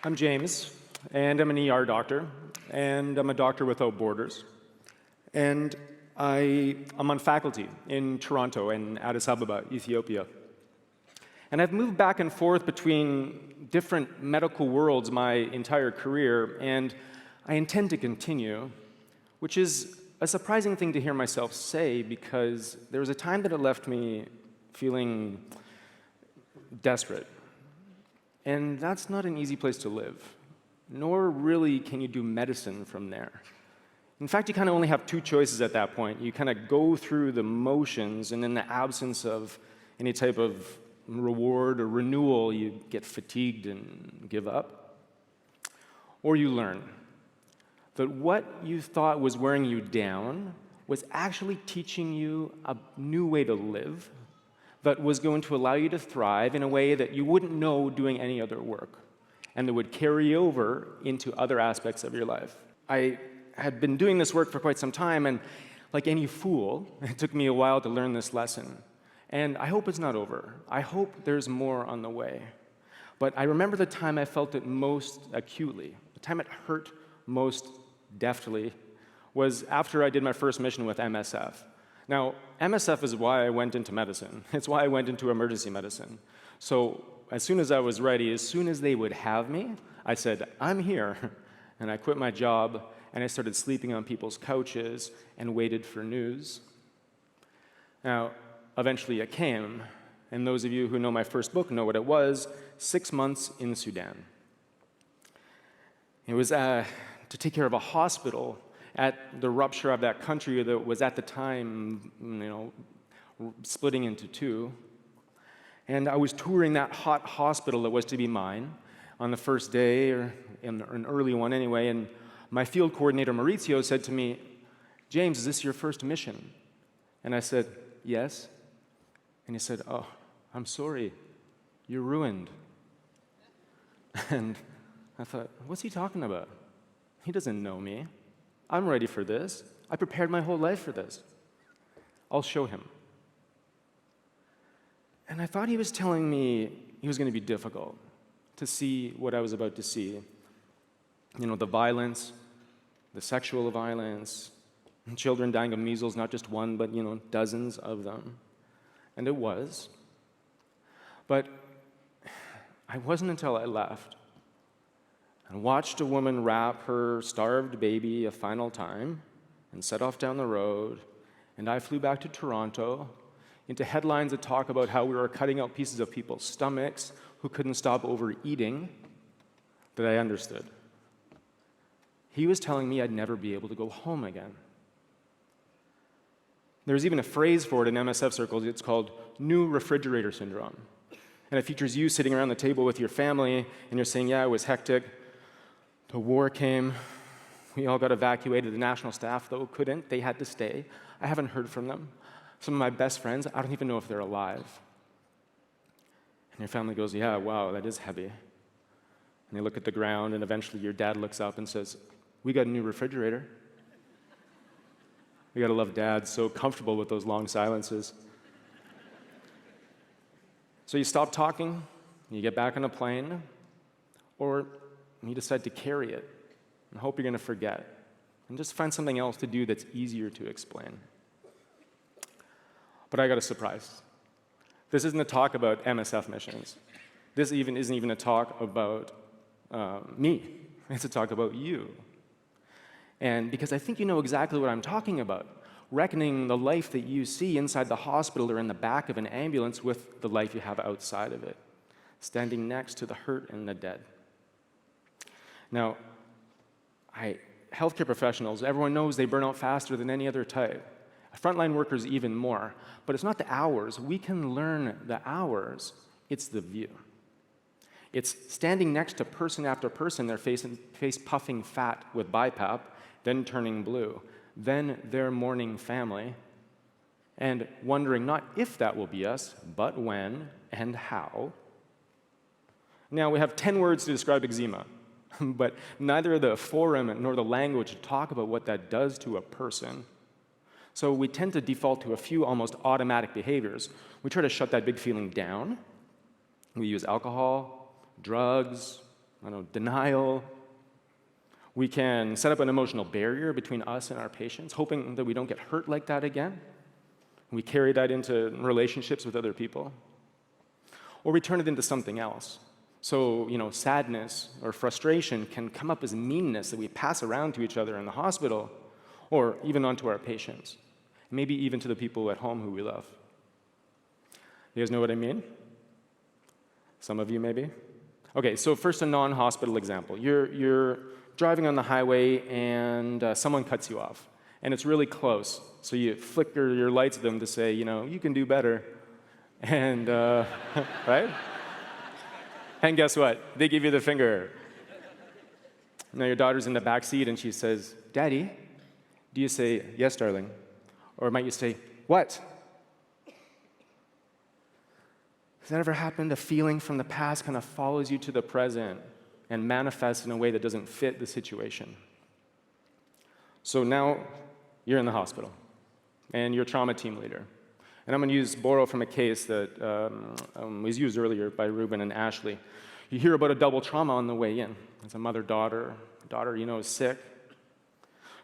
I'm James, and I'm an ER doctor, and I'm a doctor without borders. And I'm on faculty in Toronto and Addis Ababa, Ethiopia. And I've moved back and forth between different medical worlds my entire career, and I intend to continue, which is a surprising thing to hear myself say because there was a time that it left me feeling desperate. And that's not an easy place to live, nor really can you do medicine from there. In fact, you kind of only have two choices at that point. You kind of go through the motions, and in the absence of any type of reward or renewal, you get fatigued and give up. Or you learn that what you thought was wearing you down was actually teaching you a new way to live that was going to allow you to thrive in a way that you wouldn't know doing any other work, and that would carry over into other aspects of your life. I had been doing this work for quite some time, and like any fool, it took me a while to learn this lesson. And I hope it's not over. I hope there's more on the way. But I remember the time I felt it most acutely, the time it hurt most deftly, was after I did my first mission with MSF. Now, MSF is why I went into medicine. It's why I went into emergency medicine. So as soon as I was ready, as soon as they would have me, I said, I'm here. And I quit my job, and I started sleeping on people's couches and waited for news. Now, eventually it came, and those of you who know my first book know what it was, 6 months in Sudan. It was to take care of a hospital at the rupture of that country that was at the time, splitting into two. And I was touring that hot hospital that was to be mine on the first day, or in an early one anyway, and my field coordinator, Maurizio, said to me, James, is this your first mission? And I said, yes. And he said, oh, I'm sorry, you're ruined. And I thought, what's he talking about? He doesn't know me. I'm ready for this. I prepared my whole life for this. I'll show him. And I thought he was telling me it was going to be difficult to see what I was about to see. The violence, the sexual violence, children dying of measles, not just one, but dozens of them. And it was. But I wasn't until I left and watched a woman wrap her starved baby a final time and set off down the road, and I flew back to Toronto into headlines that talk about how we were cutting out pieces of people's stomachs who couldn't stop overeating, that I understood. He was telling me I'd never be able to go home again. There's even a phrase for it in MSF circles. It's called new refrigerator syndrome. And it features you sitting around the table with your family, and you're saying, yeah, it was hectic. The war came. We all got evacuated. The national staff, though, couldn't. They had to stay. I haven't heard from them. Some of my best friends, I don't even know if they're alive. And your family goes, yeah, wow, that is heavy. And they look at the ground, and eventually your dad looks up and says, we got a new refrigerator. We gotta love dads, so comfortable with those long silences. So you stop talking, you get back on a plane, or you decide to carry it and hope you're gonna forget, and just find something else to do that's easier to explain. But I got a surprise. This isn't a talk about MSF missions. This isn't even a talk about me. It's a talk about you. And because I think you know exactly what I'm talking about, reckoning the life that you see inside the hospital or in the back of an ambulance with the life you have outside of it, standing next to the hurt and the dead. Now, healthcare professionals, everyone knows they burn out faster than any other type. Frontline workers even more. But it's not the hours. We can learn the hours. It's the view. It's standing next to person after person, their face puffing fat with BiPAP, then turning blue, then their mourning family, and wondering not if that will be us, but when and how. Now, we have 10 words to describe eczema, but neither the forum nor the language to talk about what that does to a person. So we tend to default to a few almost automatic behaviors. We try to shut that big feeling down. We use alcohol, drugs, denial. We can set up an emotional barrier between us and our patients, hoping that we don't get hurt like that again. We carry that into relationships with other people. Or we turn it into something else. So, sadness or frustration can come up as meanness that we pass around to each other in the hospital, or even onto our patients, maybe even to the people at home who we love. You guys know what I mean? Some of you, maybe? Okay, so first a non-hospital example. You're driving on the highway and someone cuts you off, and it's really close. So you flicker your lights at them to say, you can do better. And, right? And guess what? They give you the finger. Now your daughter's in the back seat and she says, "Daddy," do you say, "Yes, darling"? Or might you say, "What?" Has that ever happened? A feeling from the past kind of follows you to the present and manifests in a way that doesn't fit the situation. So now you're in the hospital and you're a trauma team leader. And I'm going to borrow from a case that was used earlier by Ruben and Ashley. You hear about a double trauma on the way in. It's a mother-daughter. Daughter, is sick.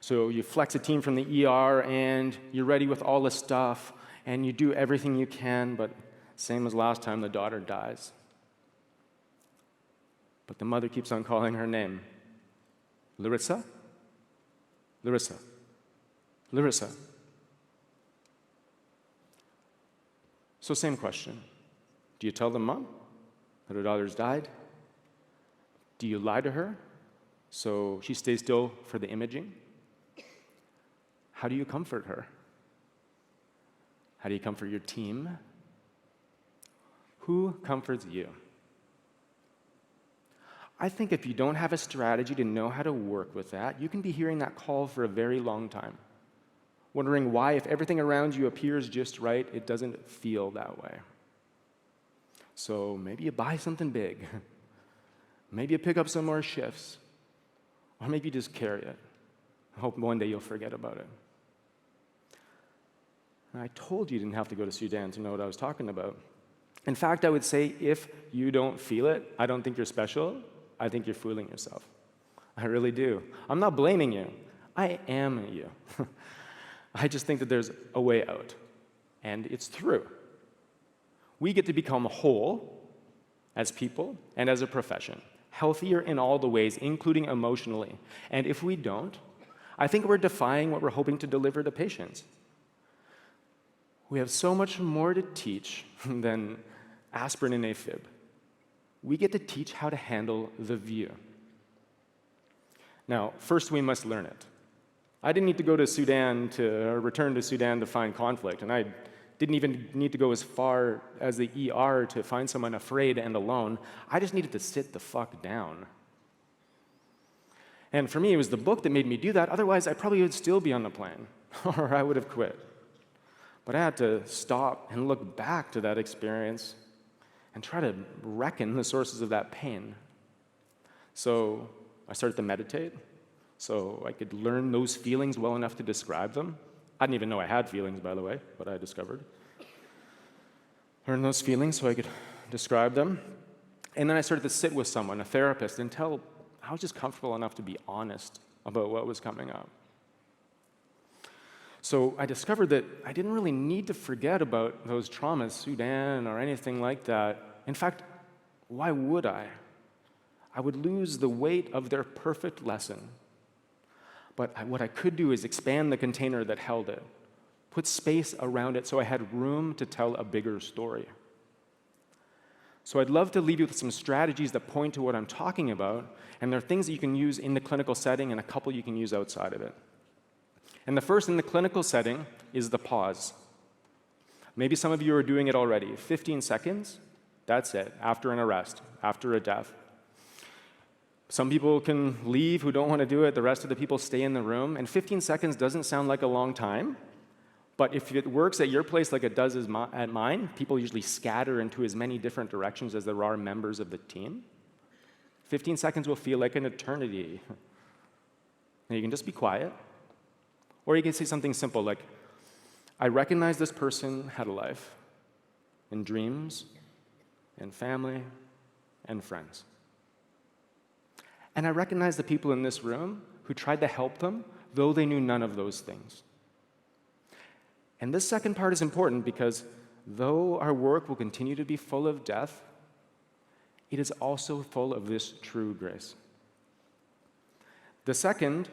So you flex a team from the ER, and you're ready with all the stuff, and you do everything you can, but same as last time, the daughter dies. But the mother keeps on calling her name. Larissa? Larissa. Larissa. So same question. Do you tell the mom that her daughter's died? Do you lie to her so she stays still for the imaging? How do you comfort her? How do you comfort your team? Who comforts you? I think if you don't have a strategy to know how to work with that, you can be hearing that call for a very long time, wondering why, if everything around you appears just right, it doesn't feel that way. So maybe you buy something big. Maybe you pick up some more shifts. Or maybe you just carry it. I hope one day you'll forget about it. And I told you didn't have to go to Sudan to know what I was talking about. In fact, I would say if you don't feel it, I don't think you're special. I think you're fooling yourself. I really do. I'm not blaming you. I am you. I just think that there's a way out, and it's through. We get to become whole as people and as a profession, healthier in all the ways, including emotionally. And if we don't, I think we're defying what we're hoping to deliver to patients. We have so much more to teach than aspirin and AFib. We get to teach how to handle the view. Now, first we must learn it. I didn't need to go to Sudan or return to Sudan to find conflict, and I didn't even need to go as far as the ER to find someone afraid and alone. I just needed to sit the fuck down. And for me, it was the book that made me do that. Otherwise, I probably would still be on the plane, or I would have quit. But I had to stop and look back to that experience and try to reckon the sources of that pain. So I started to meditate so I could learn those feelings well enough to describe them. I didn't even know I had feelings, by the way, but I discovered. Learn those feelings so I could describe them. And then I started to sit with someone, a therapist, until I was just comfortable enough to be honest about what was coming up. So I discovered that I didn't really need to forget about those traumas, Sudan or anything like that. In fact, why would I? I would lose the weight of their perfect lesson. But what I could do is expand the container that held it, put space around it so I had room to tell a bigger story. So I'd love to leave you with some strategies that point to what I'm talking about, and there are things that you can use in the clinical setting and a couple you can use outside of it. And the first in the clinical setting is the pause. Maybe some of you are doing it already. 15 seconds, that's it, after an arrest, after a death. Some people can leave who don't want to do it. The rest of the people stay in the room. And 15 seconds doesn't sound like a long time, but if it works at your place like it does at mine, people usually scatter into as many different directions as there are members of the team. 15 seconds will feel like an eternity. And you can just be quiet. Or you can say something simple like, I recognize this person had a life, and dreams, and family, and friends. And I recognize the people in this room who tried to help them, though they knew none of those things. And this second part is important because though our work will continue to be full of death, it is also full of this true grace. The second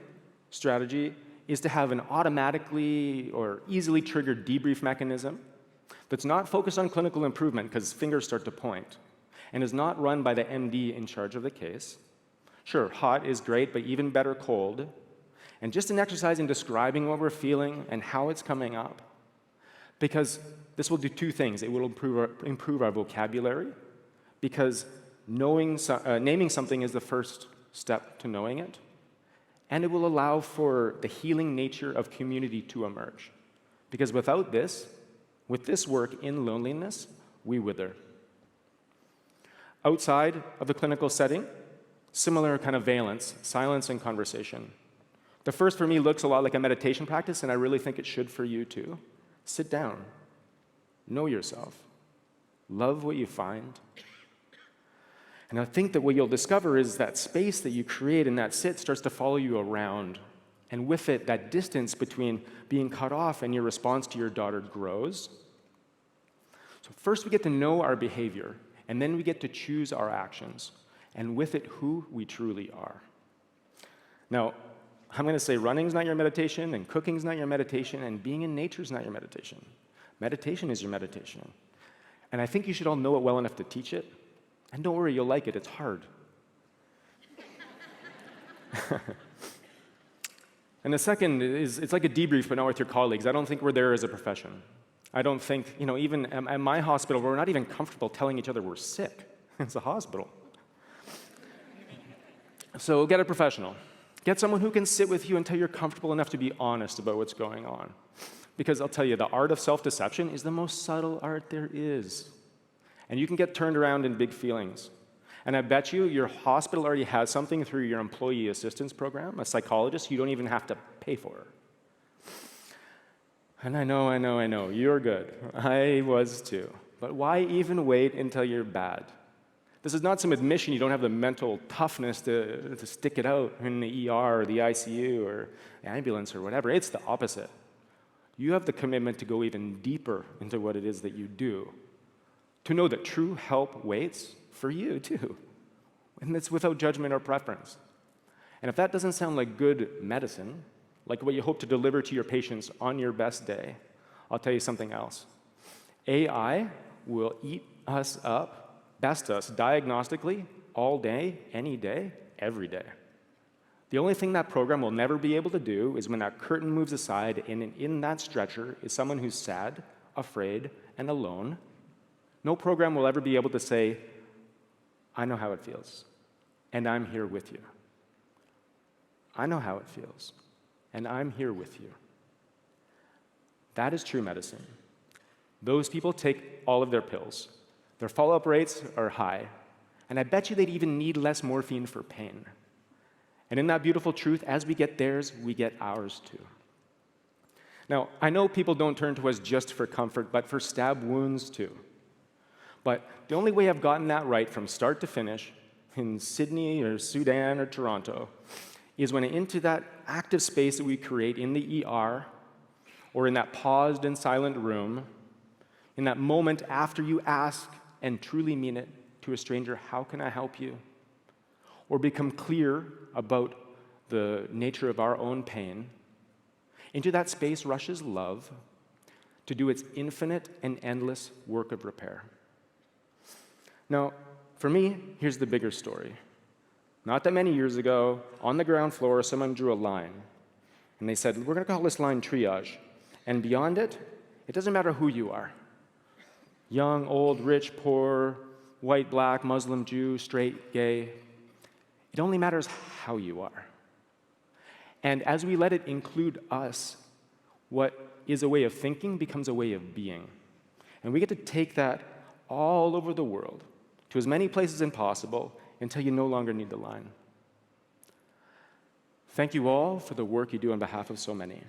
strategy is to have an automatically or easily triggered debrief mechanism that's not focused on clinical improvement because fingers start to point, and is not run by the MD in charge of the case. Sure, hot is great, but even better cold. And just an exercise in describing what we're feeling and how it's coming up. Because this will do two things. It will improve our vocabulary, because naming something is the first step to knowing it. And it will allow for the healing nature of community to emerge. Because without this, with this work in loneliness, we wither. Outside of the clinical setting, similar kind of valence, silence and conversation. The first for me looks a lot like a meditation practice, and I really think it should for you too. Sit down, know yourself, love what you find. And I think that what you'll discover is that space that you create in that sit starts to follow you around. And with it, that distance between being cut off and your response to your daughter grows. So first we get to know our behavior, and then we get to choose our actions, and with it, who we truly are. Now, I'm going to say running's not your meditation, and cooking's not your meditation, and being in nature's not your meditation. Meditation is your meditation. And I think you should all know it well enough to teach it. And don't worry, you'll like it. It's hard. And the second is, it's like a debrief, but not with your colleagues. I don't think we're there as a profession. I don't think, even at my hospital, we're not even comfortable telling each other we're sick. It's a hospital. So get a professional. Get someone who can sit with you until you're comfortable enough to be honest about what's going on. Because I'll tell you, the art of self-deception is the most subtle art there is. And you can get turned around in big feelings. And I bet you your hospital already has something through your employee assistance program, a psychologist you don't even have to pay for. And I know, you're good. I was too. But why even wait until you're bad? This is not some admission you don't have the mental toughness to stick it out in the ER or the ICU or the ambulance or whatever. It's the opposite. You have the commitment to go even deeper into what it is that you do, to know that true help waits for you too, and it's without judgment or preference. And if that doesn't sound like good medicine, like what you hope to deliver to your patients on your best day, I'll tell you something else. AI will eat us up, best us diagnostically all day, any day, every day. The only thing that program will never be able to do is when that curtain moves aside and in that stretcher is someone who's sad, afraid, and alone. No program will ever be able to say, I know how it feels, and I'm here with you. I know how it feels, and I'm here with you. That is true medicine. Those people take all of their pills. Their follow-up rates are high, and I bet you they'd even need less morphine for pain. And in that beautiful truth, as we get theirs, we get ours too. Now, I know people don't turn to us just for comfort, but for stab wounds too. But the only way I've gotten that right from start to finish in Sydney or Sudan or Toronto is when into that active space that we create in the ER or in that paused and silent room, in that moment after you ask and truly mean it to a stranger, how can I help you? Or become clear about the nature of our own pain, into that space rushes love to do its infinite and endless work of repair. Now, for me, here's the bigger story. Not that many years ago, on the ground floor, someone drew a line. And they said, we're going to call this line triage. And beyond it, it doesn't matter who you are. Young, old, rich, poor, white, black, Muslim, Jew, straight, gay. It only matters how you are. And as we let it include us, what is a way of thinking becomes a way of being. And we get to take that all over the world, to as many places as possible, until you no longer need the line. Thank you all for the work you do on behalf of so many.